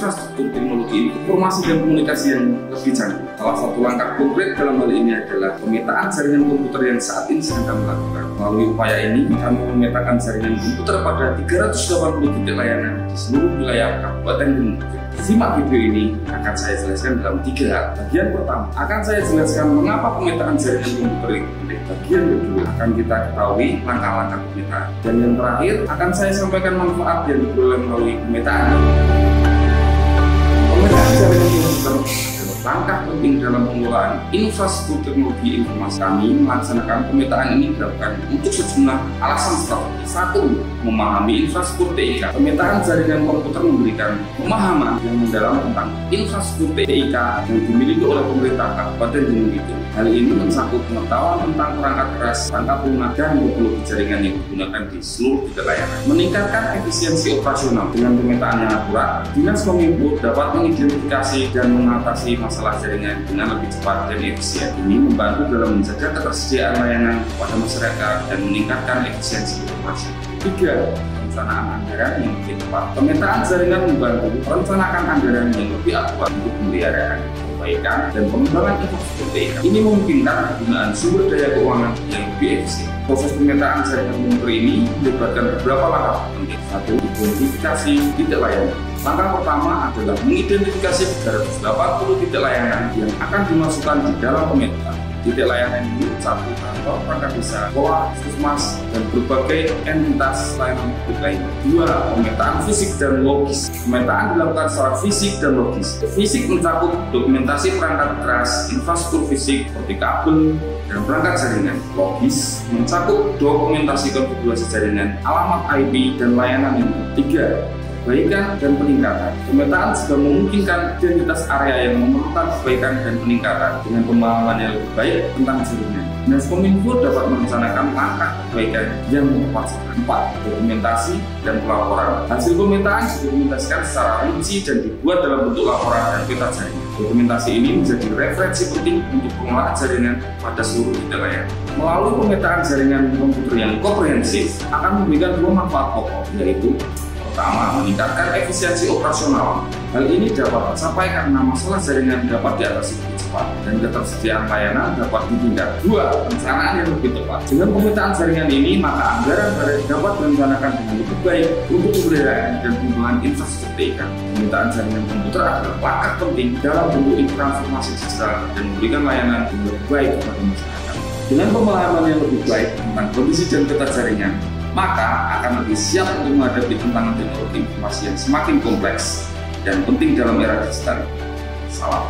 infrastruktur teknologi informasi dan komunikasi yang lebih canggih. Salah satu langkah konkret dalam hal ini adalah pemetaan jaringan komputer yang saat ini sedang kami lakukan. Melalui upaya ini, kami memetakan jaringan komputer pada 380 titik layanan di seluruh wilayah Kabupaten Gunung Kidul. Simak video ini akan saya jelaskan dalam 3 hal. Bagian pertama, akan saya jelaskan mengapa pemetaan jaringan komputer itu penting. Bagian kedua, akan kita ketahui langkah-langkah pemetaan. Dan yang terakhir, akan saya sampaikan manfaat yang diperoleh melalui pemetaan. Pemetaan jaringan komputer adalah langkah penting dalam pengelolaan infrastruktur teknologi informasi. Kami melaksanakan pemetaan ini dilakukan untuk sejumlah alasan strategis. 1. Memahami infrastruktur TIK. Pemetaan jaringan komputer memberikan pemahaman yang mendalam tentang infrastruktur TIK yang dimiliki oleh pemerintah Kabupaten Gunung Kidul. Hal ini mencakup pengetahuan tentang perangkat keras, perangkat lunak, dan topologi jaringan yang digunakan di seluruh titik layanan. Meningkatkan efisiensi operasional. Dengan pemetaan yang akurat, Dinas Kominfo dapat mengidentifikasi dan mengatasi masalah jaringan dengan lebih cepat dan efisien. Ini membantu dalam menjaga ketersediaan layanan kepada masyarakat dan meningkatkan efisiensi operasi. 3. Perencanaan anggaran yang lebih tepat. Pemetaan jaringan membantu merencanakan anggaran yang lebih akurat untuk pemeliharaan, perbaikan, dan pengembangan infrastruktur TIK. Ini memungkinkan penggunaan sumber daya keuangan yang lebih efisien. Proses pemetaan jaringan komputer ini melibatkan beberapa langkah penting. 1. Identifikasi titik layanan. Langkah pertama adalah mengidentifikasi 380 titik layanan yang akan dimasukkan di dalam pemetaan. Titik layanan ini mencakup kantor, perangkat desa, sekolah, puskesmas, dan berbagai entitas layanan publik lainnya. 2. Pemetaan fisik dan logis. Pemetaan dilakukan secara fisik dan logis. Fisik mencakup dokumentasi perangkat keras, infrastruktur fisik seperti kabel dan perangkat jaringan. Logis mencakup dokumentasi konfigurasi jaringan, alamat IP, dan layanan yang ketiga. Perbaikan dan peningkatan. Pemetaan juga memungkinkan identitas area yang memerlukan perbaikan dan peningkatan dengan pemahaman yang lebih baik tentang jaringan. Dinas Kominfo dapat merencanakan langkah perbaikan yang tepat. 4. Dokumentasi dan pelaporan. Hasil pemetaan didokumentasikan secara rinci dan dibuat dalam bentuk laporan dan peta jaringan. Dokumentasi ini menjadi referensi penting untuk pengelolaan jaringan pada seluruh titik layanan. Melalui pemetaan jaringan komputer yang komprehensif akan memberikan 2 manfaat pokok, yaitu pertama, meningkatkan efisiensi operasional. Hal ini dapat tercapai karena masalah jaringan dapat diatasi lebih cepat dan ketersediaan layanan dapat ditindak. 2. Perencanaan yang lebih tepat. Dengan pemetaan jaringan ini, maka anggaran dapat direncanakan dengan lebih baik untuk pemeliharaan dan pengembangan infrastruktur TIK. Pemetaan jaringan komputer adalah langkah penting dalam bentuk transformasi digital dan memberikan layanan yang lebih baik kepada masyarakat. Dengan pemahaman yang lebih baik tentang kondisi dan peta jaringan, maka akan lebih siap untuk menghadapi tantangan teknologi informasi yang semakin kompleks dan penting dalam era digital. Salam.